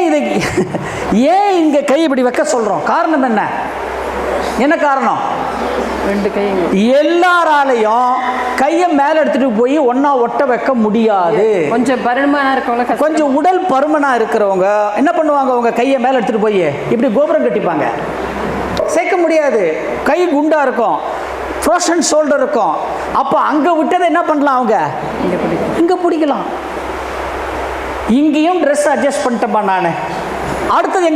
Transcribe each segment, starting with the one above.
இதை ஏன் இங்கே கை இப்படி வைக்க சொல்கிறோம்? காரணம் என்ன? என்ன காரணம்? ரெண்டு கை எல்லாராலையும் கையை மேலே எடுத்துட்டு போய் ஒன்றா ஒட்ட வைக்க முடியாது. கொஞ்சம் பருமனாக இருக்கவங்க, கொஞ்சம் உடல் பருமனாக இருக்கிறவங்க என்ன பண்ணுவாங்க? அவங்க கையை மேலே எடுத்துகிட்டு போய் இப்படி கோபுரம் கட்டிப்பாங்க. சேர்க்க முடியாது. கை குண்டாக இருக்கும், ஃப்ரோஷன் ஷோல்டர் இருக்கும். அப்போ அங்கே விட்டதை என்ன பண்ணலாம்? அவங்க இங்கே பிடிக்கலாம். இங்கேயும் ட்ரெஸ் அட்ஜஸ்ட் பண்ணிட்டேப்பா நான். அடுத்தது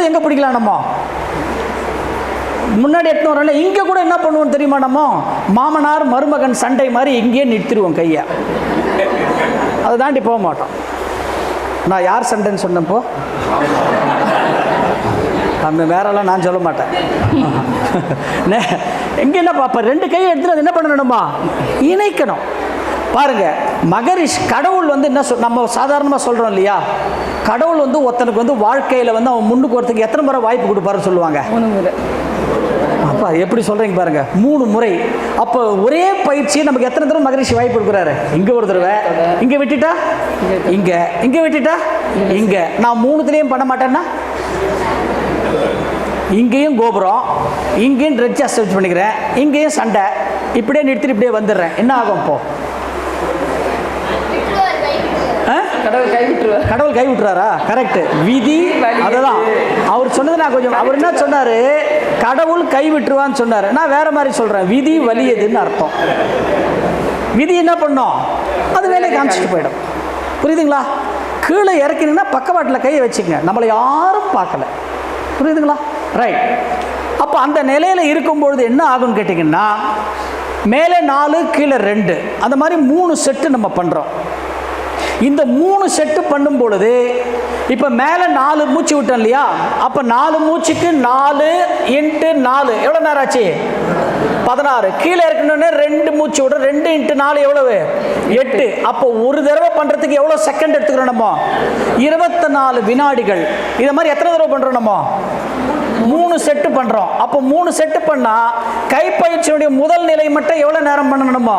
எங்கே பிடிக்கலாம்? நம்ம முன்னாடி எடுத்து வரோம்ல, இங்கே கூட என்ன பண்ணுவோம் தெரியுமா? நம்ம மாமனார் மருமகன் சண்டை மாதிரி இங்கேயே நிறுத்திடுவோம் கையை. அதை தாண்டி போக மாட்டோம். நான் யார் சண்டைன்னு சொன்னப்போ அந்த வேறெல்லாம் நான் சொல்ல மாட்டேன். எங்கே என்ன பாப்பா, ரெண்டு கையை எடுத்துட்டு அது என்ன பண்ணணுமா? இணைக்கணும். பாருங்க, மகரிஷ் கடவுள் என்ன நம்ம சாதாரணமாக சொல்கிறோம் இல்லையா? கடவுள் ஒருத்தனுக்கு வாழ்க்கையில் அவன் முன்னுக்கு வரத்துக்கு எத்தனை முறை வாய்ப்பு கொடுப்பாருன்னு சொல்லுவாங்க? 3 முறை. அப்பா எப்படி சொல்கிறீங்க பாருங்க, 3 முறை. அப்போ ஒரே பயிற்சியை நமக்கு எத்தனை தடவை மகரிஷி வாய்ப்பு கொடுக்குறாரு? இங்கே ஒரு தடவை, இங்கே விட்டுட்டா இங்கே விட்டுட்டா இங்கே. நான் 3 பண்ண மாட்டேன்னா இங்கேயும் கோபுரம், இங்கேயும் ட்ரெஸ் அட்ஜஸ்ட் பண்ணிக்கிறேன், இங்கேயும் சண்டை, இப்படியே நிறுத்திட்டு இப்படியே வந்துடுறேன். என்ன ஆகும்? இப்போ கடவுள் கை விட்டுறாரா? கரெக்ட். விதி அதுதான் அவர் சொன்னது. நான் கொஞ்சம் அவர் என்ன சொன்னார்? கடவுள் கை விட்டுருவான்னு சொன்னார். நான் வேற மாதிரி சொல்கிறேன். விதி வலியதுன்னு அர்த்தம். விதி என்ன பண்ணோம்? அது வேலையை காமிச்சிட்டு போயிடும். புரியுதுங்களா? கீழே இறக்கினீங்கன்னா பக்கவாட்டில் கையை வச்சுக்கங்க, நம்மளை யாரும் பார்க்கல. புரியுதுங்களா? ரைட். அப்போ அந்த நிலையில் இருக்கும்பொழுது என்ன ஆகும்னு கேட்டிங்கன்னா, மேலே 4 கீழே 2 அந்த மாதிரி 3 செட்டு நம்ம பண்ணுறோம். இந்த 3 செட்டு பண்ணும் பொழுது இப்போ மேலே 4 மூச்சு விட்டோம் இல்லையா? அப்போ 4 மூச்சுக்கு 4 × 4 எவ்வளோ நேரம் ஆச்சு? 16. கீழே இருக்கணும்னு 2 மூச்சு விட 2 × 4 எவ்வளவு? 8. அப்போ ஒரு தடவை பண்ணுறதுக்கு எவ்வளோ செகண்ட் எடுத்துக்கிறோம்? நம்ம 24 வினாடிகள். இதை மாதிரி எத்தனை தடவை பண்ணுறோம்? நம்ம 3 செட்டு பண்ணுறோம். அப்போ 3 செட்டு பண்ணால் கைப்பயிற்சியினுடைய முதல் நிலை மட்டும் எவ்வளோ நேரம் பண்ணணும்? நம்ம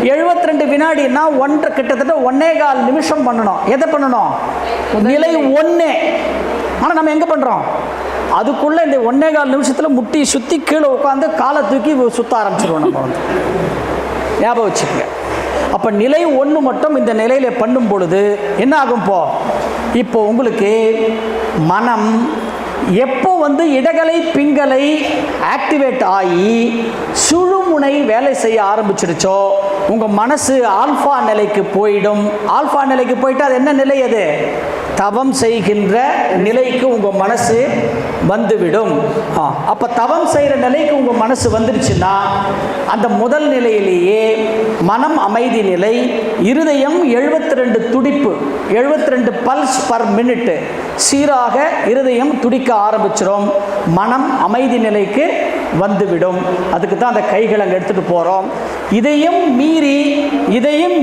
72 வினாடினா கிட்டத்தட்ட 1.25 நிமிஷம் பண்ணணும். எதை பண்ணணும்? நிலை 1. ஆனால் நம்ம எங்கே பண்ணுறோம்? அதுக்குள்ளே இந்த 1.25 நிமிஷத்தில் முட்டி சுற்றி கீழே உட்காந்து காலை தூக்கி சுற்ற ஆரம்பிச்சிடுவோம். நம்ம ஞாபகம் வச்சுக்கோங்க. அப்போ நிலை 1 மட்டும் இந்த நிலையில் பண்ணும் பொழுது என்ன ஆகும்? இப்போ உங்களுக்கு மனம் எப்போ இடகலை பிங்கலை ஆக்டிவேட் ஆகி சுழுமுனை வேலை செய்ய ஆரம்பிச்சிடுச்சோ உங்கள் மனசு ஆல்ஃபா நிலைக்கு போயிடும். ஆல்ஃபா நிலைக்கு போயிட்டு அது என்ன நிலை? அது தவம் செய்கின்ற நிலைக்கு உங்கள் மனசு வந்துவிடும். அப்போ தவம் செய்கிற நிலைக்கு உங்கள் மனசு வந்துடுச்சுன்னா அந்த முதல் நிலையிலேயே மனம் அமைதி நிலை, இருதயம் 72 துடிப்பு, 72 பல்ஸ் பர் மினிட் சீராக இருதயம் துடிக்க ஆரம்பிச்சிடும். மனம் அமைதி நிலைக்கு வந்துவிடும். அதுக்கு தான் அந்த கைகளை அங்கே எடுத்துகிட்டு போகிறோம். இதையும்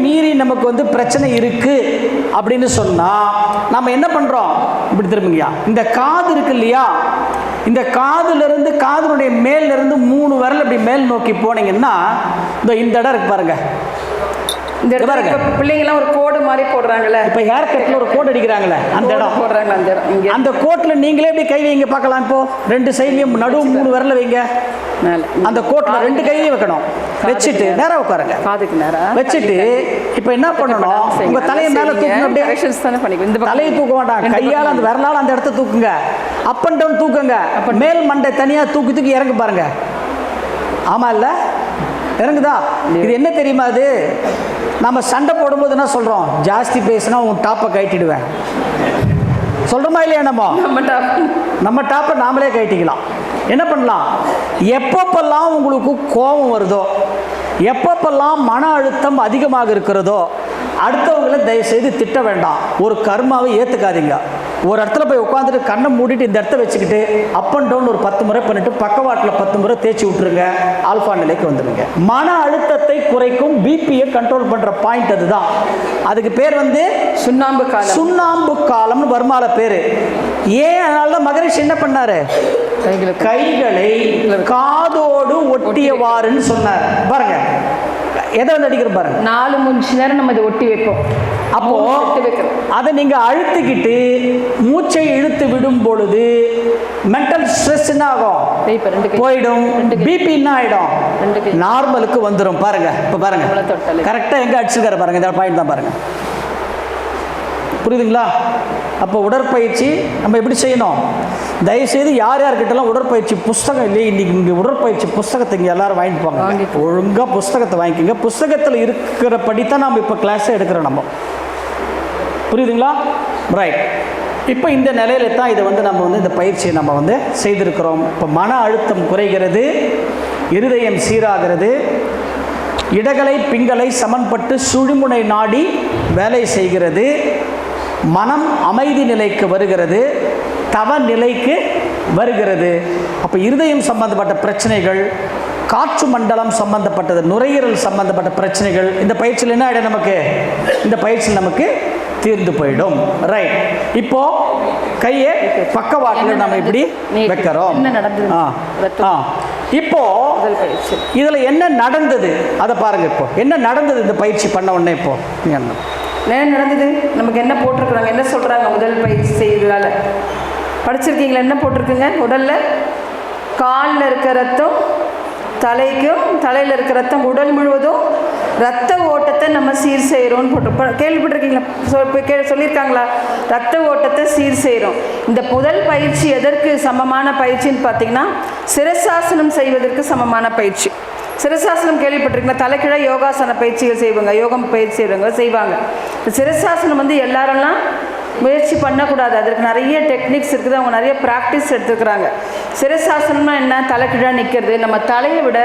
மீறி நமக்கு பிரச்சனை இருக்குது அப்படின்னு சொன்னால் நம்ம என்ன பண்ணுறோம்? இப்படி திரும்புங்கய்யா. இந்த காது இருக்கு இல்லையா? இந்த காதுலேருந்து காதுனுடைய மேலிருந்து 3 விரல் இப்படி மேல் நோக்கி போனீங்கன்னா இந்த இடம் இருக்கு பாருங்க. இந்த இடத்துல பிள்ளைங்களாம் ஒரு கோடு மாதிரி போடுறாங்கல்ல, இப்போ ஹேர் கட்டில் ஒரு கோட் அடிக்கிறாங்களே அந்த இடம் போடுறாங்க. அந்த இடம், அந்த கோட்டில் நீங்களே இப்படி கை வைங்க பார்க்கலாம். இப்போ 2 சைட்லையும் நடுவு 3 விரல வைங்க. அந்த கோட்டில் 2 கையையும் வைக்கணும். வச்சுட்டு நேராக உட்காருங்க. காதுக்கு நேராக வச்சுட்டு இப்போ என்ன பண்ணணும்? உங்கள் தலையை மேலே தூக்குங்க. அப்படியே இந்த தலையை தூக்க வேண்டாம், கையால் அந்த விரலால் அந்த இடத்த தூக்குங்க. அப் அண்ட் டவுன் தூக்குங்க. மேல் மண்டை தனியாக தூக்கி இறங்கு பாருங்க. ஆமாம் இல்லை? இறங்குதா? இது என்ன தெரியுமா? அது நம்ம சண்டை போடும்போது என்ன சொல்கிறோம்? ஜாஸ்தி பேசினா உன் டாப்பை கட்டிடுவேன் சொல்கிறோமா இல்லையா? நம்ம டாப்பை நாமளே கட்டிக்கலாம். என்ன பண்ணலாம்? எப்பப்பெல்லாம் உங்களுக்கு கோபம் வருதோ, எப்பப்பெல்லாம் மன அழுத்தம் அதிகமாக இருக்கிறதோ அடுத்தவங்களை தயவுசெய்து திட்ட வேண்டாம். ஒரு கர்மாவை ஏற்றுக்காதீங்க. ஒரு இடத்துல போய் உட்காந்துட்டு கண்ணை மூடிட்டு இந்த இடத்த வச்சுக்கிட்டு அப் அண்ட் டவுன் ஒரு 10 முறை பண்ணிட்டு பக்கவாட்டில் 10 முறை தேய்ச்சி விட்டுருங்க. ஆல்ஃபா நிலைக்கு வந்துடுங்க. மன அழுத்தத்தை குறைக்கும், பிபியை கண்ட்ரோல் பண்ணுற பாயிண்ட் அதுதான். அதுக்கு பேர் சுண்ணாம்பு காலம்னு வருமால பேர். ஏன்? அதனால தான் மகரிஷி என்ன பண்ணாரு? கைகளை காதோடு ஒட்டியவாறுன்னு சொன்னார். பாருங்க, எதை வந்து அடிக்கிற பாருங்க, 4 மூச்சு நேரம் நம்ம இதை ஒட்டி வைப்போம். அப்போ அதை நீங்க அழுத்திக்கிட்டு மூச்சை இழுத்து விடும் பொழுது மென்டல் ஸ்ட்ரெஸ் என்ன ஆகும், போயிடும். பிபி என்ன ஆயிடும், நார்மலுக்கு வந்துடும். பாருங்க இப்ப பாருங்க கரெக்டா எங்க அடிச்சிருக்காரு பாருங்க, இந்த பாயிண்ட் தான் பாருங்க. புரியுதுங்களா? அப்போ உடற்பயிற்சி நம்ம எப்படி செய்யணும்? தயவுசெய்து யார் யார்கிட்டலாம் உடற்பயிற்சி புஸ்தகம் இல்லையே, இன்னைக்கு இங்கே உடற்பயிற்சி புஸ்தகத்தை இங்கே எல்லாரும் வாங்கிட்டு போங்க. ஒழுங்காக புஸ்தகத்தை வாங்கிக்கோங்க. புஸ்தகத்தில் இருக்கிறபடி தான் நம்ம இப்போ கிளாஸே எடுக்கிறோம் நம்ம. புரியுதுங்களா? ரைட். இப்போ இந்த நிலையில தான் இதை வந்து நம்ம வந்து இந்த பயிற்சியை நம்ம வந்து செய்திருக்கிறோம். இப்போ மன அழுத்தம் குறைகிறது, இருதயம் சீராகிறது, இடகலை பிங்களை சமன்பட்டு சுழிமுனை நாடி வேலை செய்கிறது, மனம் அமைதி நிலைக்கு வருகிறது, தவ நிலைக்கு வருகிறது. அப்போ இருதயம் சம்பந்தப்பட்ட பிரச்சனைகள், காற்று மண்டலம் சம்பந்தப்பட்டது, நுரையீரல் சம்பந்தப்பட்ட பிரச்சனைகள் இந்த பயிற்சியில் என்ன ஆகிடும், நமக்கு இந்த பயிற்சியில் நமக்கு தீர்ந்து போயிடும். ரைட். இப்போ கையை பக்கவாட்டில் நம்ம இப்படி வைக்கிறோம். இப்போ இதுல என்ன நடந்தது அதை பாருங்க. இப்போ என்ன நடந்தது இந்த பயிற்சி பண்ண உடனே? இப்போ என்ன நடந்தது, நமக்கு என்ன போட்டிருக்கிறாங்க, என்ன சொல்றாங்க? முதல் பயிற்சி செய்யறதால படிச்சிருக்கீங்களா? என்ன போட்டிருக்குங்க? உடல்ல காலில் இருக்க ரத்தம் தலைக்கும், தலையில் இருக்க ரத்தம் உடல் முழுவதும் ரத்த ஓட்டத்தை நம்ம சீர் செய்கிறோம்னு போட்டு கேள்விப்பட்டிருக்கீங்களா? சொல்லியிருக்காங்களா? ரத்த ஓட்டத்தை சீர் செய்கிறோம். இந்த முதல் பயிற்சி எதற்கு சமமான பயிற்சின்னு பார்த்தீங்கன்னா, சிரசாசனம் செய்வதற்கு சமமான பயிற்சி. சிரசாசனம் கேள்விப்பட்டிருக்கீங்களா? தலைக்கிழ யோகாசன பயிற்சிகள் செய்வாங்க, யோகம் பயிற்சி செய்வாங்க. சிரசாசனம் வந்து எல்லாரெல்லாம் முயற்சி பண்ணக்கூடாது. அதற்கு நிறைய டெக்னிக்ஸ் இருக்குது, அவங்க நிறைய ப்ராக்டிஸ் எடுத்துக்கிறாங்க. சிரசாசனம்னா என்ன? தலைக்கீழாக நிற்கிறது. நம்ம தலையை விட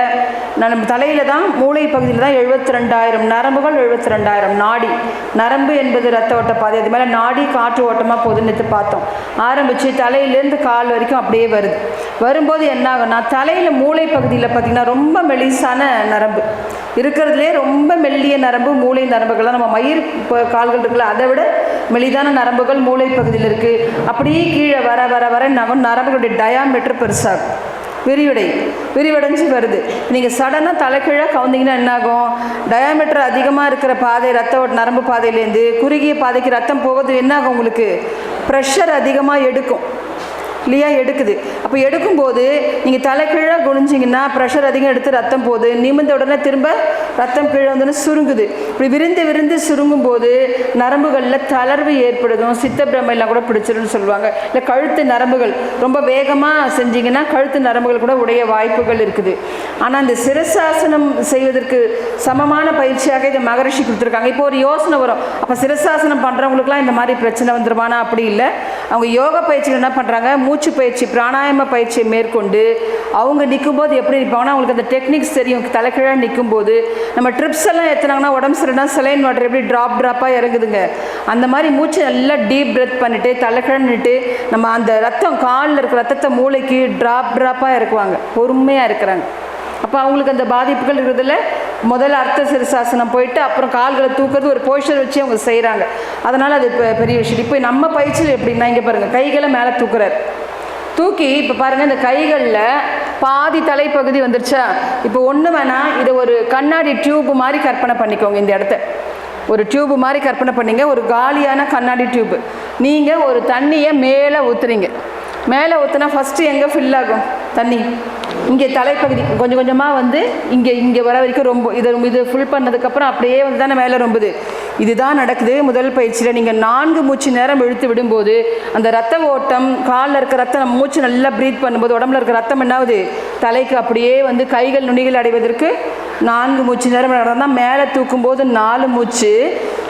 நம்ம தலையில் தான், மூளை பகுதியில் தான் 72,000 நரம்புகள், 72,000 நாடி. நரம்பு என்பது ரத்த ஓட்ட பாதை, அது மேலே நாடி காற்று ஓட்டமாக போதுன்னு பார்த்தோம். ஆரம்பித்து தலையிலேருந்து கால் வரைக்கும் அப்படியே வருது. வரும்போது என்ன ஆகும்னா, தலையில் மூளை பகுதியில் பார்த்திங்கன்னா ரொம்ப மெலிசான நரம்பு இருக்கிறதுலே ரொம்ப மெல்லிய நரம்பு மூளை நரம்புகள்லாம். நம்ம மயிர் கால்கள் இருக்குல்ல, அதை விட மெலிதான நரம்புகள் மூளை பகுதியில் இருக்குது. அப்படியே கீழே வர வர வர நரம்புகளுடைய டயாமீட்டர் பெருசாகும், விரிவடைஞ்சு வருது. நீங்கள் சடனாக தலைக்கீழாக கவுந்தீங்கன்னா என்னாகும், டயாமீட்டர் அதிகமாக இருக்கிற பாதை, ரத்த நரம்பு பாதையிலேருந்து குறுகிய பாதைக்கு ரத்தம் போகிறது என்னாகும், உங்களுக்கு ப்ரெஷர் அதிகமாக எடுக்கும் இல்லையா? எடுக்குது. அப்போ எடுக்கும்போது நீங்கள் தலை கீழே குனிஞ்சிங்கன்னா ப்ரெஷர் அதிகம் எடுத்து ரத்தம் போகுது. நிமிந்த உடனே திரும்ப ரத்தம் கீழே வந்து சுருங்குது. இப்படி விரிந்து விரிந்து சுருங்கும் போது நரம்புகளில் தளர்வு ஏற்படுதும், சித்த பிரமையெல்லாம் கூட பிடிச்சிருன்னு சொல்லுவாங்க. இல்லை கழுத்து நரம்புகள் ரொம்ப வேகமாக செஞ்சிங்கன்னா கழுத்து நரம்புகள் கூட உடைய வாய்ப்புகள் இருக்குது. ஆனால் இந்த சிரசாசனம் செய்வதற்கு சமமான பயிற்சியாக இதை மகரிஷி கொடுத்துருக்காங்க. இப்போ ஒரு யோசனை வரும், அப்போ சிரசாசனம் பண்ணுறவங்களுக்குலாம் இந்த மாதிரி பிரச்சனை வந்துருமானா? அப்படி இல்லை. அவங்க யோகா பயிற்சிகள் என்ன பண்ணுறாங்க, மூச்சு பயிற்சி, பிராணாயாம பயிற்சியை மேற்கொண்டு அவங்க நிற்கும்போது எப்படி நிற்பாங்கன்னா, அவங்களுக்கு அந்த டெக்னிக்ஸ் தெரியும். தலைக்கீழாக நிற்கும்போது நம்ம ட்ரிப்ஸ் எல்லாம் ஏற்றுனாங்கன்னா உடம்பு சரினா சலைன் வாட்டர் எப்படி ட்ராப்பாக இறங்குதுங்க, அந்த மாதிரி மூச்சு நல்லா டீப் பிரெத் பண்ணிவிட்டு தலைக்கீழ நின்றுட்டு நம்ம அந்த ரத்தம் காலில் இருக்கிற ரத்தத்தை மூளைக்கு ட்ராப்பாக இறக்குவாங்க, பொறுமையாக இருக்கிறாங்க. அப்போ அவங்களுக்கு அந்த பாதிப்புகள் இருக்கிறதுல முதல்ல அர்த்த சிரசாசனம் போயிட்டு அப்புறம் கால்களை தூக்குறது ஒரு போஸ்டர் வச்சு அவங்க செய்கிறாங்க. அதனால் அது இப்போ பெரிய விஷயம். இப்போ நம்ம பயிற்சியில் எப்படின்னா, இங்கே பாருங்கள், கைகளை மேலே தூக்குறாரு. தூக்கி இப்போ பாருங்கள், இந்த கைகளில் பாதி தலைப்பகுதி வந்துருச்சா? இப்போ ஒன்று வேணால் இதை ஒரு கண்ணாடி டியூப் மாதிரி கற்பனை பண்ணிக்கோங்க. இந்த இடத்த ஒரு டியூப்பு மாதிரி கற்பனை பண்ணிங்க, ஒரு காலியான கண்ணாடி டியூப்பு. நீங்கள் ஒரு தண்ணியை மேலே ஊற்றுறீங்க. மேலே ஊற்றுனா ஃபஸ்ட்டு எங்கே ஃபில் ஆகும் தண்ணி? இங்கே தலைப்பகுதி கொஞ்சம் கொஞ்சமாக வந்து இங்கே வர வரைக்கும் ரொம்ப இது ஃபுல் பண்ணதுக்கப்புறம் அப்படியே வந்து தானே மேலே ரொம்புது. இதுதான் நடக்குது முதல் பயிற்சியில். நீங்கள் 4 மூச்சு நேரம் இழுத்து விடும்போது அந்த ரத்த ஓட்டம், காலில் இருக்க ரத்தம், நம்ம மூச்சு நல்லா ப்ரீத் பண்ணும்போது உடம்புல இருக்க ரத்தம் என்னாகுது, தலைக்கு அப்படியே வந்து கைகள் நுனிகள் அடைவதற்கு 4 மூச்சு நேரம் நடந்தால், மேலே தூக்கும்போது 4 மூச்சு,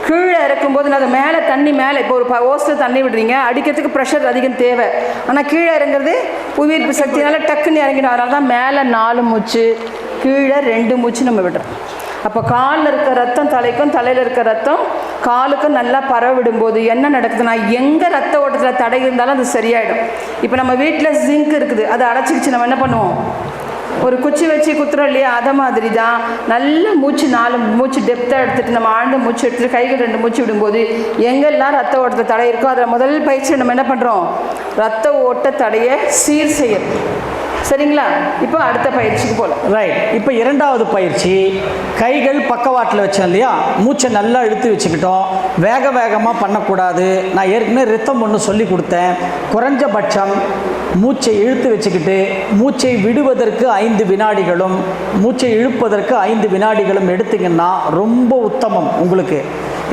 கீழே இறக்கும்போது அது மேலே தண்ணி மேலே இப்போ ஒரு ஓஸ்டில் தண்ணி விடுறீங்க, அடிக்கிறதுக்கு ப்ரெஷர் அதிகம் தேவை. ஆனால் கீழே இறங்குறது புவியீர்ப்பு சக்தினால டக்குன்னு இறங்கிடும். அதனால தான் மேலே 4 மூச்சு, கீழே 2 மூச்சு நம்ம விடுறோம். அப்போ காலில் இருக்க ரத்தம் தலைக்கும், தலையில் இருக்க ரத்தம் காலுக்கும் நல்லா பரவ விடும்போது என்ன நடக்குதுன்னா, எங்கே ரத்த ஓட்டத்தில் தடை இருந்தாலும் அது சரியாயிடும். இப்போ நம்ம வீட்டில் ஜிங்க் இருக்குது, அதை அடைச்சிக்கிச்சு நம்ம என்ன பண்ணுவோம், ஒரு குச்சி வச்சு குத்துறோம் இல்லையா? அதை மாதிரி தான் நல்ல மூச்சு 4 மூச்சு டெப்த்தாக எடுத்துகிட்டு நம்ம ஆழ்ந்த மூச்சு எடுத்துகிட்டு கைகள் 2 மூச்சு விடும்போது எங்கெல்லாம் ரத்த ஓட்டத்தை தடை இருக்கோ அதில் முதல் பயிற்சி நம்ம என்ன பண்ணுறோம், ரத்த ஓட்ட தடையை சீர் செய்யறது. சரிங்களா? இப்போ அடுத்த பயிற்சிக்கு போகலாம். ரைட். இப்போ இரண்டாவது பயிற்சி, கைகள் பக்கவாட்டில் வச்சோம் இல்லையா, மூச்சை நல்லா இழுத்து வச்சுக்கிட்டோம். வேக வேகமாக பண்ணக்கூடாது. நான் ஏற்கனவே ரித்தம் ஒன்று சொல்லி கொடுத்தேன். குறைஞ்சபட்சம் மூச்சை இழுத்து வச்சுக்கிட்டு மூச்சை விடுவதற்கு 5 வினாடிகளும் மூச்சை இழுப்பதற்கு 5 வினாடிகளும் எடுத்திங்கன்னா ரொம்ப உத்தமம் உங்களுக்கு.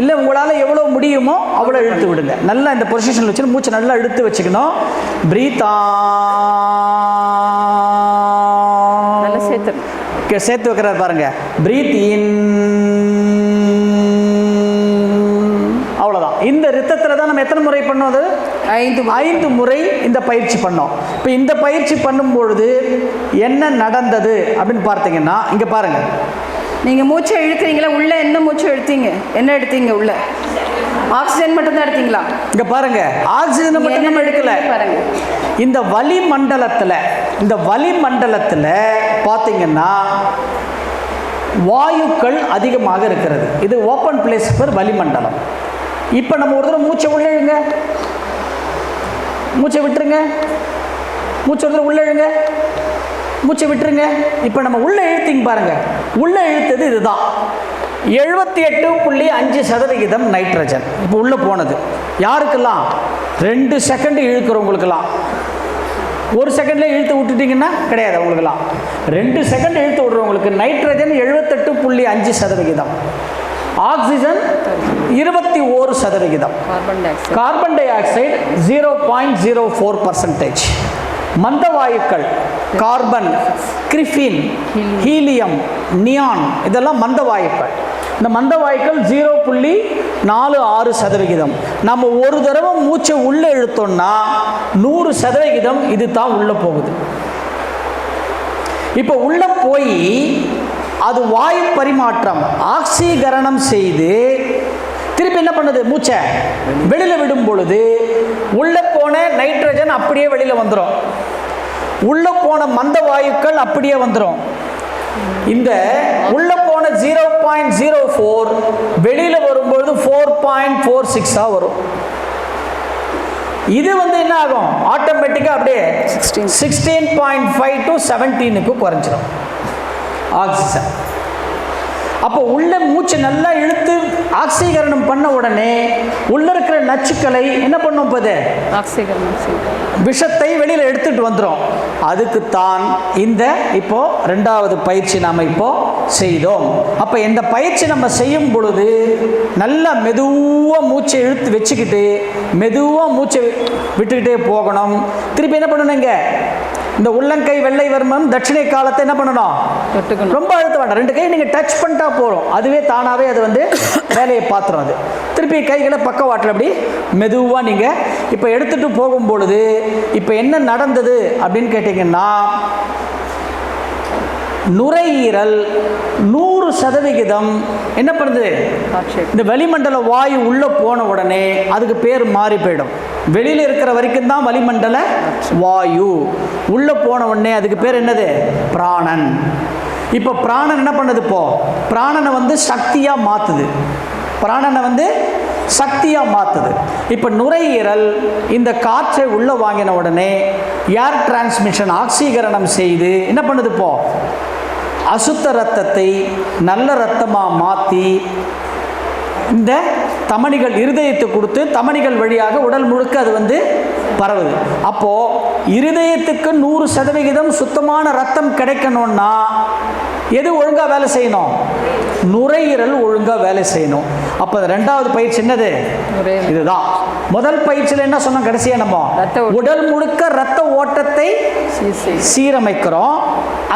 இல்லை உங்களால் எவ்வளோ முடியுமோ அவ்வளோ இழுத்து விடுங்க. நல்லா இந்த பொசிஷனில் வச்சு மூச்சை நல்லா இழுத்து வச்சுக்கணும். பிரீத் நல்லா சேர்த்து வைக்கிறார் பாருங்க. பிரீத் இன், அவ்வளோதான். இந்த ரித்தத்தில் தான் நம்ம எத்தனை முறை பண்ணோம்? அது 5 முறை இந்த பயிற்சி பண்ணோம். இப்போ இந்த பயிற்சி பண்ணும்பொழுது என்ன நடந்தது அப்படின்னு பார்த்தீங்கன்னா, இங்கே பாருங்கள். நீங்கள் மூச்சை இழுக்கிறீங்களா? உள்ள என்ன மூச்சை எடுத்தீங்க? என்ன எடுத்தீங்க? உள்ள ஆக்சிஜன் மட்டும்தான் எடுத்தீங்களா? இங்கே பாருங்க, ஆக்சிஜன் மட்டும் நம்ம எடுக்கல. பாருங்க, இந்த வளிமண்டலத்தில் பார்த்தீங்கன்னா வாயுக்கள் அதிகமாக இருக்கிறது. இது ஓப்பன் பிளேஸ் ஃபார் வளிமண்டலம். இப்போ நம்ம ஒரு தடவை மூச்சை உள்ள இழுங்க, மூச்சை விட்டுருங்க, மூச்சை ஒரு தடவை உள்ள இழுங்க, மூச்சை விட்டுருங்க. இப்போ நம்ம உள்ள இழுத்திங்க பாருங்க. உள்ள இழுத்தது இதுதான். 78.5% நைட்ரஜன் இப்போ உள்ளே போனது. யாருக்கெல்லாம்? 2 செகண்ட் இழுக்கிறவங்களுக்கெல்லாம். 1 செகண்ட்லேயே இழுத்து விட்டுட்டிங்கன்னா கிடையாது. அவங்களுக்கெல்லாம் 2 செகண்ட் இழுத்து விடுறவங்களுக்கு nitrogen 78.5%, oxygen 21%, carbon dioxide 0.04%. மந்த வாயுக்கள் கார்பன், கிரிஃபின், ஹீலியம், நியான் இதெல்லாம் மந்த வாயுக்கள். இந்த மந்த வாயுக்கள் 0.46%. நம்ம ஒரு தடவை மூச்சை உள்ளே இழுத்தோம்னா 100% இது தான் உள்ளே போகுது. இப்போ உள்ளே போய் அது வாயு பரிமாற்றம் ஆக்சீகரணம் செய்து திருப்பி என்ன பண்ணுது? மூச்சை வெளியில் விடும் பொழுது உள்ளே போன நைட்ரஜன் அப்படியே வெளியில் வந்துடும். உள்ளே போன மந்த வாயுக்கள் அப்படியே வந்துடும். இந்த உள்ள போன 0.04 வெளியில் வரும்பொழுது 4.46 வரும். இது என்ன ஆகும்? ஆட்டோமேட்டிக்காக அப்படியே 16.5 to 17க்கு குறைஞ்சிடும் ஆக்சிஜன். அப்போ உள்ள மூச்சை நல்லா இழுத்து ஆக்சீகரணம் பண்ண உடனே உள்ள இருக்கிற நச்சுக்களை என்ன பண்ணும்? விஷத்தை வெளியில் எடுத்துட்டு வந்துடும். அதுக்குத்தான் இந்த இப்போ 2வது பயிற்சி நாம் இப்போ செய்தோம். அப்போ இந்த பயிற்சி நம்ம செய்யும் பொழுது நல்லா மெதுவாக மூச்சை இழுத்து வச்சுக்கிட்டு மெதுவாக மூச்சை விட்டுக்கிட்டே போகணும். திருப்பி என்ன பண்ணணுங்க? இந்த உள்ளங்கை வெள்ளை வர்மம் தட்சிணை காலத்தை என்ன பண்ணணும்? ரொம்ப அழுத்த வேண்டாம். 2 கை நீங்கள் டச் பண்ணிட்டா போகிறோம். அதுவே தானாகவே அது வேலையை பார்த்துரும். அது திருப்பி கைகளை பக்கவாட்டில் அப்படி மெதுவாக நீங்கள் இப்போ எடுத்துகிட்டு போகும்பொழுது இப்போ என்ன நடந்தது அப்படின்னு கேட்டிங்கன்னா, நுரையீரல் 100% என்ன பண்ணுது? இந்த வளிமண்டல வாயு உள்ளே போன உடனே அதுக்கு பேர் மாறி போயிடும். வெளியில் இருக்கிற வரைக்கும் தான் வளிமண்டல வாயு. உள்ளே போன உடனே அதுக்கு பேர் என்னது? பிராணன். இப்போ பிராணன் என்ன பண்ணுது? இப்போ பிராணனை சக்தியாக மாற்றுது. சக்தியாக மாற்றுது. இப்போ நுரையீரல் இந்த காற்றை உள்ளே வாங்கின உடனே ஏர் டிரான்ஸ்மிஷன் ஆக்சீகரணம் செய்து என்ன பண்ணுது? இப்போ அசுத்த இரத்தத்தை நல்ல இரத்தமாக மாற்றி இந்த தமனிகள் இருதயத்தை கொடுத்து தமனிகள் வழியாக உடல் முழுக்க அது பரவுது. அப்போது இருதயத்துக்கு 100% சுத்தமான ரத்தம் கிடைக்கணும்னா எது ஒழுங்காக வேலை செய்யணும்? நுரையீரல் ஒழுங்காக வேலை செய்யணும். அப்போ 2வது பயிற்சி என்னது? இதுதான். முதல் பயிற்சியில் என்ன சொன்னோம்? கடைசியாக நம்ம உடல் முழுக்க ரத்த ஓட்டத்தை சீரமைக்கிறோம்.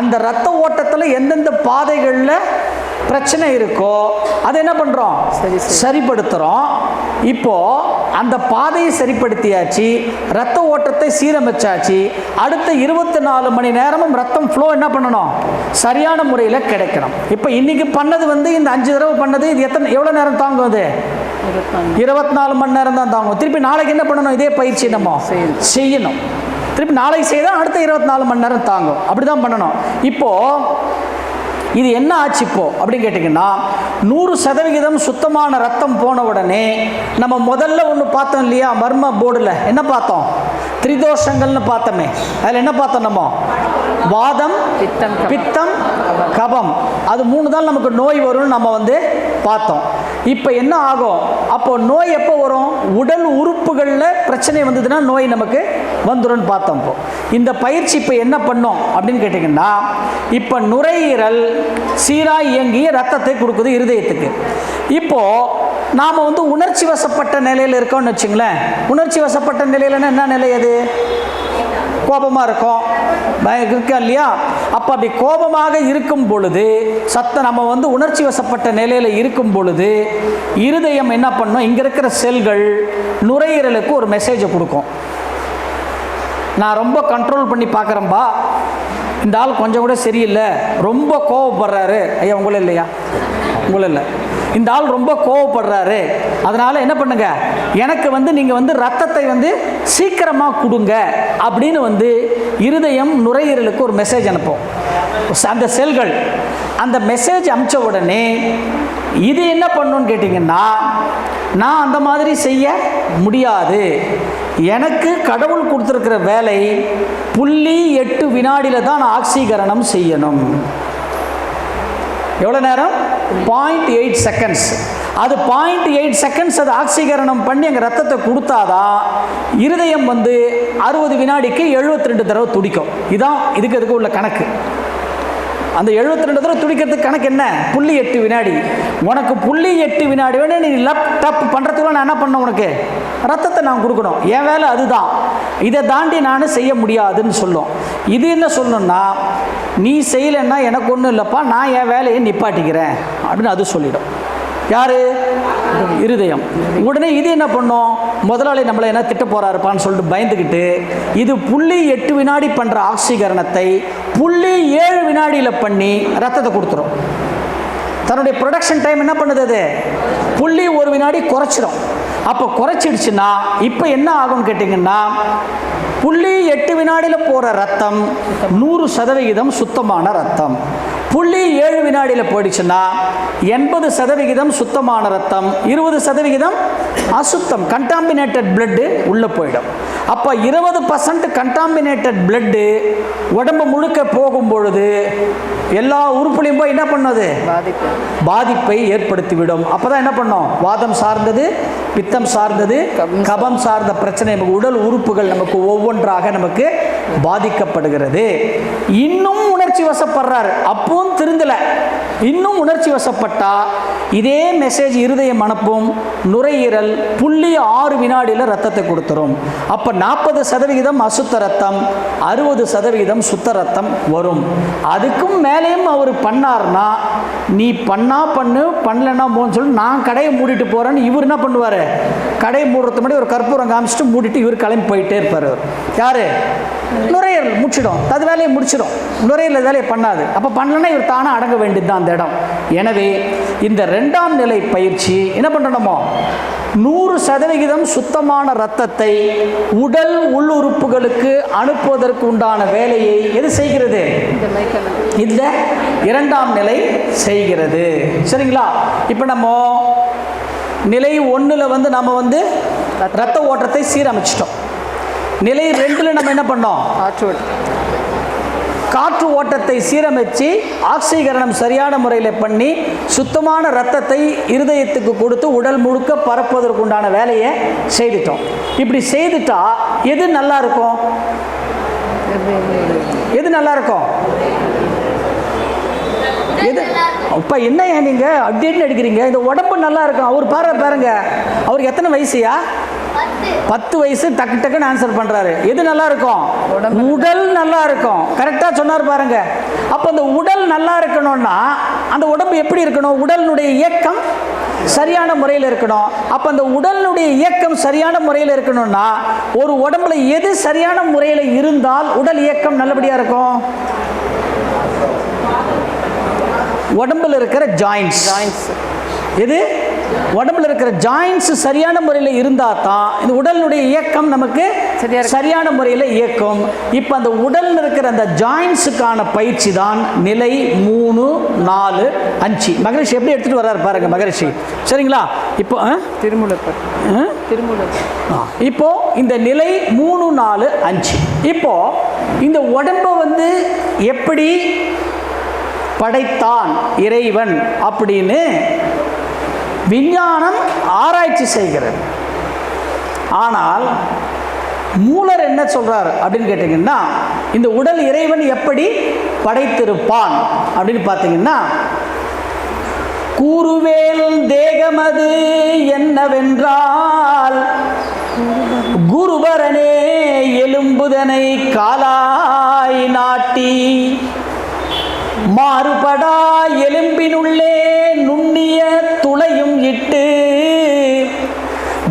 அந்த ரத்த ஓட்டத்தில் எந்தெந்த பாதைகளில் பிரச்சனை இருக்கோ அதை என்ன பண்ணுறோம்? சரிப்படுத்துகிறோம். இப்போது அந்த பாதையை சரிப்படுத்தியாச்சு, ரத்த ஓட்டத்தை சீரமைச்சாச்சு. அடுத்த 24 மணி நேரமும் ரத்தம் ஃப்ளோ என்ன பண்ணணும்? சரியான முறையில் கிடைக்கணும். இப்போ இன்றைக்கி பண்ணது இந்த 5 தடவை பண்ணது இது எவ்வளோ நேரம் தாங்கும்? அது 24 மணி நேரம் தான் தாங்கும். திருப்பி நாளைக்கு என்ன பண்ணணும்? இதே பயிற்சி நம்ம செய்யணும். திருப்பி நாளைக்கு செய்தால் அடுத்த 24 மணி நேரம் தாங்கும். அப்படி தான் பண்ணணும். இப்போது இது என்ன ஆச்சு இப்போ அப்படின்னு கேட்டிங்கன்னா, 100% சுத்தமான ரத்தம் போன உடனே நம்ம முதல்ல ஒன்று பார்த்தோம் இல்லையா? மர்ம போர்டில் என்ன பார்த்தோம்? திரிதோஷங்கள்னு பார்த்தோமே. அதில் என்ன பார்த்தோம்? நம்ம வாதம், பித்தம், கபம். அது 3 தான் நமக்கு நோய் வரும்னு நம்ம வந்து பார்த்தோம். இப்போ என்ன ஆகும்? அப்போ நோய் எப்போ வரும்? உடல் உறுப்புகளில் பிரச்சனை வந்ததுன்னா நோய் நமக்கு வந்துடும் பார்த்தோம். இப்போ இந்த பயிற்சி இப்போ என்ன பண்ணோம் அப்படின்னு கேட்டிங்கன்னா, இப்போ நுரையீரல் சீராக இயங்கி ரத்தத்தை கொடுக்குது இருதயத்துக்கு. இப்போது நாம் வந்து உணர்ச்சி வசப்பட்ட நிலையில் இருக்கோம்னு வச்சுங்களேன். உணர்ச்சி வசப்பட்ட நிலையில்னா என்ன நிலை? அது கோபமாக இருக்கும் இருக்கா இல்லையா? அப்போ அப்படி கோபமாக இருக்கும் பொழுது நம்ம வந்து உணர்ச்சி வசப்பட்ட நிலையில் இருக்கும் பொழுது இருதயம் என்ன பண்ணும்? இங்கே இருக்கிற செல்கள் நுரையீரலுக்கு ஒரு மெசேஜை கொடுக்கும். நான் ரொம்ப கண்ட்ரோல் பண்ணி பார்க்குறேன்பா, இந்த ஆள் கொஞ்சம் கூட சரியில்லை, ரொம்ப கோவப்படுறாரு. ஐயா உங்களும் இல்லையா? உங்களும் இல்லை. இந்த ஆள் ரொம்ப கோவப்படுறாரு, அதனால் என்ன பண்ணுங்க, எனக்கு வந்து நீங்கள் வந்து ரத்தத்தை வந்து சீக்கிரமாக கொடுங்க அப்படின்னு வந்து இருதயம் நுரையீரலுக்கு ஒரு மெசேஜ் அனுப்பும். அந்த செல்கள் அந்த மெசேஜ் அனுப்பிச்ச உடனே இது என்ன பண்ணுன்னு கேட்டிங்கன்னா, நான் அந்த மாதிரி செய்ய முடியாது, எனக்கு கடவுள் கொடுத்துருக்கிற வேலை 0.8 வினாடியில் தான் நான் ஆக்சீகரணம் செய்யணும். எவ்வளோ நேரம்? 0.8 செகண்ட்ஸ். அது 0.8 செகண்ட்ஸ் அது ஆக்சீகரணம் பண்ணி எங்கள் ரத்தத்தை கொடுத்தாதான் இருதயம் வந்து 60 வினாடிக்கு 72 தடவை துடிக்கும். இதுதான் இதுக்கு உள்ள கணக்கு. அந்த 72 தடவை துடிக்கிறதுக்கு கணக்கு என்ன? 0.8 வினாடி. உனக்கு 0.8 வினாடி வேணும். நீ லேப்டாப் பண்ணுறதுக்குள்ள நான் என்ன பண்ண? உனக்கு ரத்தத்தை நான் கொடுக்கணும். என் வேலை அதுதான். இதை தாண்டி நான் செய்ய முடியாதுன்னு சொல்லும். இது என்ன சொல்லணும்னா, நீ செய்யலைன்னா எனக்கு ஒன்றும் இல்லைப்பா, நான் என் வேலையை நிப்பாட்டிக்கிறேன் அப்படின்னு அது சொல்லிடும். யாரு? இருதயம். உடனே இது என்ன பண்ணும்? முதலாளி நம்மளை என்ன திட்ட போறாருப்பான்னு சொல்லிட்டு பயந்துக்கிட்டு இது 0.8 வினாடி பண்ணுற ஆக்சீகரணத்தை 0.7 வினாடியில் பண்ணி ரத்தத்தை கொடுத்துரும். தன்னுடைய ப்ரொடக்ஷன் டைம் என்ன பண்ணுது? அது 0.1 வினாடி குறைச்சிடும். அப்போ குறைச்சிடுச்சுன்னா இப்போ என்ன ஆகும்னு கேட்டிங்கன்னா, 0.8 வினாடியில் போகிற ரத்தம் 100% சுத்தமான ரத்தம். 0.7 வினாடியில் போயிடுச்சுன்னா 80% சுத்தமான ரத்தம், 20% அசுத்தம், கண்டாமினேட்டட் பிளட்டு உள்ளே போயிடும். அப்போ 20% கண்டாமினேட்டட் பிளட்டு உடம்பு முழுக்க போகும் பொழுது எல்லா உறுப்புலையும் போய் என்ன பண்ணுது? பாதிப்பை ஏற்படுத்திவிடும். அப்போ தான் என்ன பண்ணோம்? வாதம் சார்ந்தது, பித்தம் சார்ந்தது, கபம் சார்ந்த பிரச்சனை நமக்கு உடல் உறுப்புகள் நமக்கு ஒவ்வொன்றாக நமக்கு பாதிக்கப்படுகிறது. இன்னும் உணர்ச்சி வசப்படுறாரு, அப்பவும் திருந்தலை, இன்னும் உணர்ச்சி வசப்பட்டா இதே மெசேஜ் இருதயம் அனுப்பும். நுரையீரல் 0.6 வினாடியில் ரத்தத்தை கொடுத்துரும். அப்போ 40% அசுத்த ரத்தம், 60% சுத்த ரத்தம் வரும். அதுக்கும் மேலேயும் அவர் பண்ணார்னா, நீ பண்ணலன்னா போன்னு சொல்லி நான் கடையை மூடிட்டு போகிறேன்னு இவர் என்ன பண்ணுவார்? கடையை மூடுறது முன்னாடி ஒரு கற்பூரம் காமிச்சிட்டு மூடிட்டு இவர் கிளம்பி போயிட்டே இருப்பார். யார்? நுரையீரல் முடிச்சிடும், அது வேலையை முடிச்சிடும். நுரையீரல் வேலையை பண்ணாது. அப்போ பண்ணலன்னா இவர் தானாக அடங்க வேண்டியது தான் அந்த இடம். எனவே இந்த 2ஆம் நிலை பயிற்சி என்ன பண்ணணுமோ, 100% சுத்தமான இரத்தத்தை உடல் உள்ளுறுப்புகளுக்கு அனுப்புவதற்கு உண்டான வேலையை எது செய்கிறது? இந்த 2ஆம் நிலை செய்கிறது. சரிங்களா? இப்போ நம்ம நிலை 1ல் வந்து நம்ம வந்து இரத்த ஓட்டத்தை சீரமைச்சிட்டோம். நிலை 2ல் நம்ம என்ன பண்ணோம்? காற்று ஓட்டத்தை சீரமைச்சு ஆக்சீகரணம் சரியான முறையில் பண்ணி சுத்தமான இரத்தத்தை இருதயத்துக்கு கொடுத்து உடல் முழுக்க பரப்புவதற்குண்டான வேலையை செய்துட்டோம். இப்படி செய்துட்டா எது நல்லா இருக்கும்? எது நல்லா இருக்கும்? எது? அப்போ என்ன நீங்கள் அப்படின்னு எடுக்கிறீங்க? இந்த உடம்பு நல்லா இருக்கும். அவர் பாருங்க, அவருக்கு எத்தனை வயசுயா? 10 வயசு. டக்கு டக்குன்னு ஆன்சர் பண்ணுறாரு. எது நல்லா இருக்கும்? உடல் நல்லா இருக்கும். கரெக்டாக சொன்னார் பாருங்க. அப்போ அந்த உடல் நல்லா இருக்கணும்னா அந்த உடம்பு எப்படி இருக்கணும்? உடலினுடைய இயக்கம் சரியான முறையில் இருக்கணும். அப்போ அந்த உடலினுடைய இயக்கம் சரியான முறையில் இருக்கணும்னா ஒரு உடம்புல எது சரியான முறையில் இருந்தால் உடல் இயக்கம் நல்லபடியாக இருக்கும்? உடம்புல இருக்கிற ஜாயின்ஸ். எது? உடம்புல இருக்கிற ஜாயின்ஸ் சரியான முறையில் இருந்தால் தான் இந்த உடலினுடைய இயக்கம் நமக்கு சரியான முறையில் இயக்கும். இப்போ அந்த உடல்ல இருக்கிற அந்த ஜாயின்ஸுக்கான பயிற்சி தான் நிலை 3, 4, 5. மகரிஷி எப்படி எடுத்துட்டு வர்றாரு பாருங்க மகரிஷி. சரிங்களா? இப்போ இப்போ இந்த நிலை 3, 4, 5. இப்போ இந்த உடம்பை வந்து எப்படி படைத்தான் இறைவன் அப்படின்னு விஞ்ஞானம் ஆராய்ச்சி செய்கிறது. ஆனால் மூலர் என்ன சொல்றார் அப்படின்னு கேட்டீங்கன்னா, இந்த உடல் இறைவன் எப்படி படைத்திருப்பான் அப்படின்னு பார்த்தீங்கன்னா, கூறுவேல் தேகமது என்னவென்றால் குருபரனே எலும்புதனை காலாய் நாட்டி மாறுபடா எலும்பினுள்ளே நுண்ணிய துளையும் இட்டு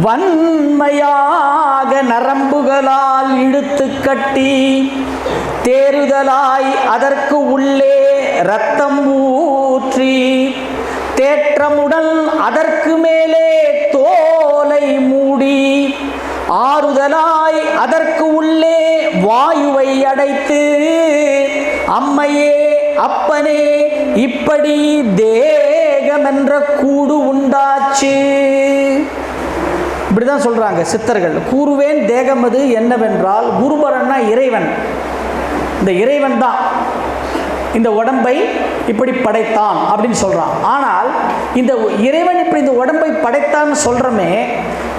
வன்மையாக நரம்புகளால் இழுத்து கட்டி தேறுதலாய் அதற்கு உள்ளே இரத்தம் ஊற்றி தேற்றமுடன் அதற்கு மேலே தோலை மூடி ஆறுதலாய் அதற்கு உள்ளே வாயுவை அடைத்து அம்மையே அப்பனே இப்படி தேகம் என்ற கூடு உண்டாச்சு. இப்படிதான் சொல்றாங்க சித்தர்கள். கூறுவேன் தேகமது என்னவென்றால் குருபரன்னா இறைவன். இந்த இறைவன் தான் இந்த உடம்பை இப்படி படைத்தான் அப்படின்னு சொல்றான். ஆனால் இந்த இறைவன் இப்படி இந்த உடம்பை படைத்தான்னு சொல்றமே,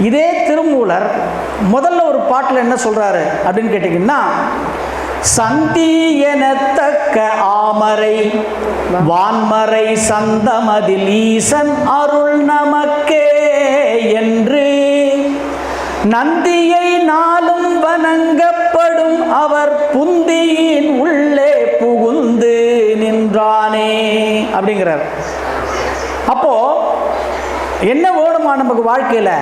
இதே திருமூலர் முதல்ல ஒரு பாட்டில் என்ன சொல்றாரு அப்படின்னு கேட்டீங்கன்னா, சந்தி எனத்தக்க ஆமரை வான்மறை சந்தமதில் ஈசன் அருள் நமக்கே என்று நந்தியை நாளும் வணங்கப்படும் அவர் புந்தியின் உள்ளே புகுந்து நின்றானே அப்படிங்கிறார். அப்போ என்ன வேணுமா நமக்கு வாழ்க்கையில்?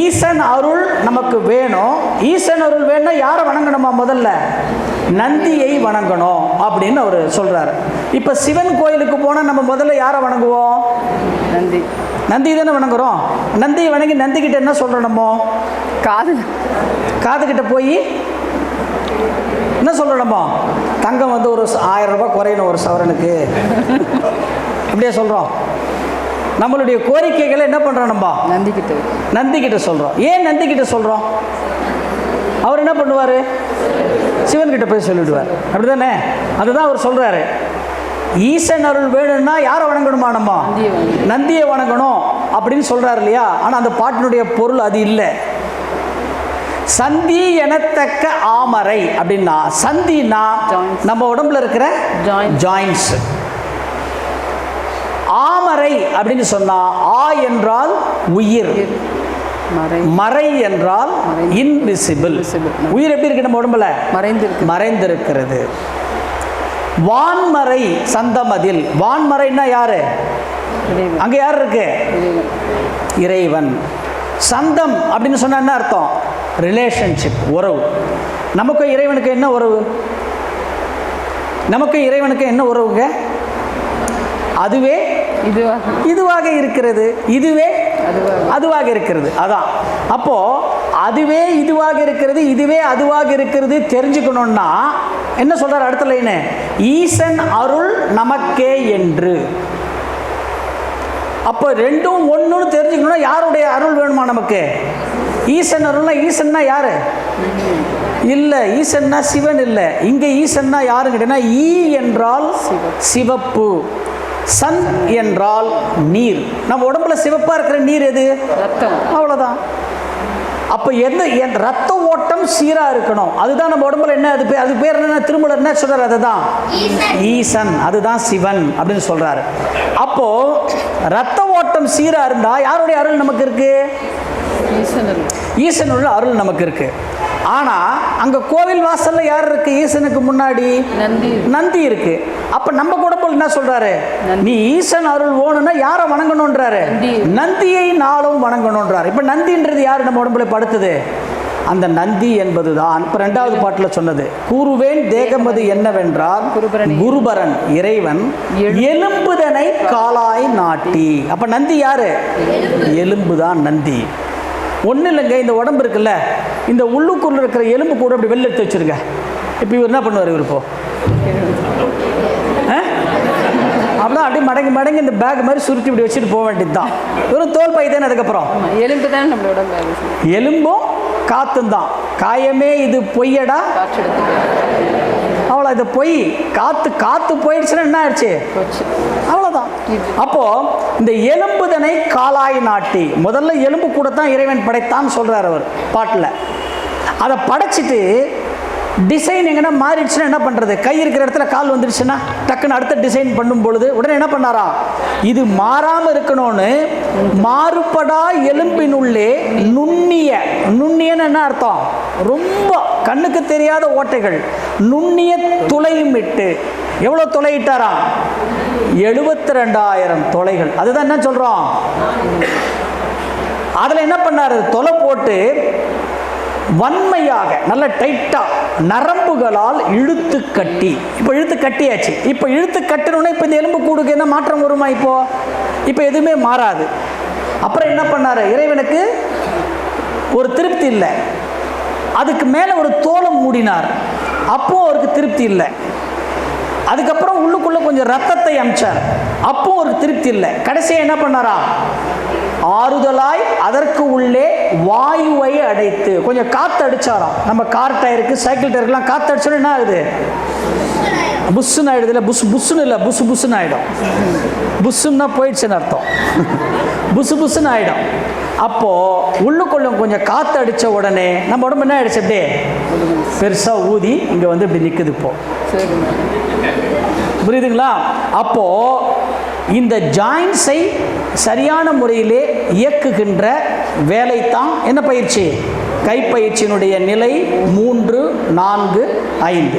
ஈசன் அருள் நமக்கு வேணும். ஈசன் அருள் வேணும்னா யாரை வணங்கணுமா? முதல்ல நந்தியை வணங்கணும் அப்படின்னு அவர் சொல்றாரு. இப்போ சிவன் கோயிலுக்கு போனால் நம்ம முதல்ல யாரை வணங்குவோம்? நந்தி தானே வணங்குறோம். நந்தியை வணங்கி நந்திக்கிட்ட என்ன சொல்கிறோம்? நம்ம காதுகிட்ட போய் என்ன சொல்கிறோம்? நம்ம தங்கம் வந்து ஒரு 1000 ரூபாய் குறையணும் ஒரு சவரனுக்கு, அப்படியே சொல்கிறோம். நம்மளுடைய கோரிக்கைகளை என்ன பண்ணுறோம்? நம்ம நந்திக்கிட்ட சொல்கிறோம். ஏன் நந்திக்கிட்ட சொல்கிறோம்? அவர் என்ன பண்ணுவார்? சிவன்கிட்ட போய் சொல்லிவிடுவார். அப்படி தானே? அதுதான் அவர் சொல்கிறாரு. ஈசன் அருள் வேணும்னா யாரை வணங்கணுமா? நம்ம நந்தியை வணங்கணும் அப்படின்னு சொல்கிறார் இல்லையா? ஆனால் அந்த பாட்டினுடைய பொருள் அது இல்லை. சந்தி எனத்தக்க ஆமரை அப்படின்னா, சந்தினா நம்ம உடம்புல இருக்கிற ஜாயின்ஸ். ஆமரை அப்படின்னு சொன்னா, ஆ என்றால் உயிர், மறை என்றால் இன்விசிபிள். உயிர் எப்படி இருக்கு நம்ம உடம்புல? மறைந்திருக்கிறது. வான்மறை சந்தமதில், வான்மறைன்னா யாரு? அங்க யார் இருக்கு? இறைவன். சந்தம் அப்படின்னு சொன்னா என்ன அர்த்தம்? ரிலேஷன்ஷிப், உறவு. நமக்கு இறைவனுக்கு என்ன உறவு? நமக்கு இறைவனுக்கு என்ன உறவுங்க? அதுவே இதுவாக இருக்கிறது, இதுவே அதுவாக இருக்கிறது. அதான். அப்போ அதுவே இதுவாக இருக்கிறது, இதுவே அதுவாக இருக்கிறது தெரிஞ்சுக்கணும்னா என்ன சொல்றாரு அடுத்த லைனு? ஈசன் அருள் நமக்கே என்று. அப்போ ரெண்டும் ஒன்றுன்னு தெரிஞ்சுக்கணும்னா யாருடைய அருள் வேணுமா நமக்கு? ஈசன் அருள்னா, ஈசன்னா யாரு? இல்லை, ஈசன்னா சிவன் இல்லை. இங்கே ஈசன்னா யாருன்னு கேட்டீங்கன்னா, ஈ என்றால் சிவப்பு, சன் என்றால் நீர். நம்ம உடம்புல சிவப்பாக இருக்கிற நீர் எது? ரத்தம். அவ்வளோதான். அப்போ எந்த ரத்த ஓட்டம் சீராக இருக்கணும். அதுதான் நம்ம உடம்புல என்ன, அது பேர் என்ன? திருமூலர் என்ன சொல்றாரு? அதுதான் ஈசன், அதுதான் சிவன் அப்படின்னு சொல்றாரு. அப்போ ரத்த ஓட்டம் சீராக இருந்தால் யாருடைய அருள் நமக்கு இருக்கு? ஈசனுடைய அருள் நமக்கு இருக்கு. ஆனா அங்க கோவில் வாசல்ல யார் இருக்கு? ஈசனுக்கு முன்னாடி நந்தி இருக்கு. அப்ப நம்ம குடும்பம் என்ன சொல்றாரு? நீ ஈசன் அருள் வேணும்னா யாரை வணங்கணும்ன்றாரு? நந்தியை நாளும் வணங்கணும்ன்றாரு. இப்ப நந்தின்றது யாரு நம்ம உடம்புல படுத்துது? அந்த நந்தி என்பதுதான் இப்ப 2வது பாட்டில் சொன்னது. கூறுவேன் தேகமது என்னவென்றால் குருபரன் இறைவன் எலும்புதனை காலாய் நாட்டி. அப்ப நந்தி யாரு? எலும்புதான் நந்தி. ஒன்றும் இல்லைங்க, இந்த உடம்பு இருக்குல்ல, இந்த உள்ளுக்குள்ள இருக்கிற எலும்பு கூட அப்படி வெளில எடுத்து வச்சுருங்க. இப்போ இவர் என்ன பண்ணுவார்? இவர் இப்போ அப்படிதான் அப்படியே மடங்கி மடங்கி இந்த பேக் மாதிரி சுருட்டி இப்படி வச்சுட்டு போக வேண்டியது தான். வெறும் தோல் பை தானே. அதுக்கப்புறம் எலும்பு தானே நம்மளோட எலும்பும் காற்றும் தான். காயமே இது பொய்யடா, அவ்வளோ. இது பொய். காற்று போயிடுச்சுன்னா என்ன ஆயிடுச்சு? அவ்வளோதான். அப்போ இந்த எலும்புதனை காலாய் நாட்டி, முதல்ல எலும்பு கூட தான் இறைவன் படைத்தான்னு சொல்றார் அவர் பாட்டில். அதை படைச்சிட்டு டிசைன் எங்கன்னா மாறிடுச்சுன்னா என்ன பண்ணுறது? கை இருக்கிற இடத்துல கால் வந்துடுச்சுன்னா டக்குன்னு அடுத்த டிசைன் பண்ணும் பொழுது உடனே என்ன பண்ணாரா? இது மாறாமல் இருக்கணும்னு மாறுபடா எலும்பினுள்ளே நுண்ணியன்னு என்ன அர்த்தம்? ரொம்ப கண்ணுக்கு தெரியாத ஓட்டைகள், நுண்ணிய துளையும் இட்டு. எவ்வளோ துளையிட்டாரா? 72,000 துளைகள். அதுதான் என்ன சொல்கிறோம்? அதில் என்ன பண்ணார்? துளை போட்டு வன்மையாக நல்ல டைட்டாக நரம்புகளால் இழுத்து கட்டி. இப்போ இழுத்து கட்டியாச்சு. இப்போ இழுத்து கட்டணுன்னா இப்போ இந்த எலும்பு கூடுக்கு என்ன மாற்றம் வருமா? இப்போ எதுவுமே மாறாது. அப்புறம் என்ன பண்ணார்? இறைவனுக்கு ஒரு திருப்தி இல்லை. அதுக்கு மேலே ஒரு தோலை மூடினார். அப்போ அவருக்கு திருப்தி இல்லை. அதுக்கப்புறம் உள்ளுக்குள்ளே கொஞ்சம் ரத்தத்தை அமிச்சார். அப்போ ஒரு திருப்தி இல்லை. கடைசியாக என்ன பண்ணாரா? ஆறுதலாய் அதற்கு உள்ளே வாயுவை அடைத்து கொஞ்சம் காற்று அடிச்சாராம். நம்ம கார் டயருக்கு, சைக்கிள் டயருக்குலாம் காற்று அடிச்சோன்னா என்ன ஆகுது? புஷ்ஷுன்னு ஆகிடுது இல்லை? புஷ்ஷுன்னு இல்லை, புஷ்ஷுன்னு ஆகிடும். புஷ்ஷுன்னா போயிடுச்சுன்னு அர்த்தம். புஷ்ஷுன்னு ஆகிடும். அப்போது உள்ளுக்குள்ள கொஞ்சம் காற்று அடித்த உடனே நம்ம உடம்பு என்ன ஆகிடுச்சு? அப்படியே பெருசாக ஊதி இங்கே வந்து இப்படி நிற்குது. இப்போ புரியுதுங்களா? அப்போது இந்த ஜாயின்ஸை சரியான முறையிலே இயக்குகின்ற வேலைத்தான் என்ன பயிற்சி? கைப்பயிற்சியினுடைய நிலை 3, 4, 5.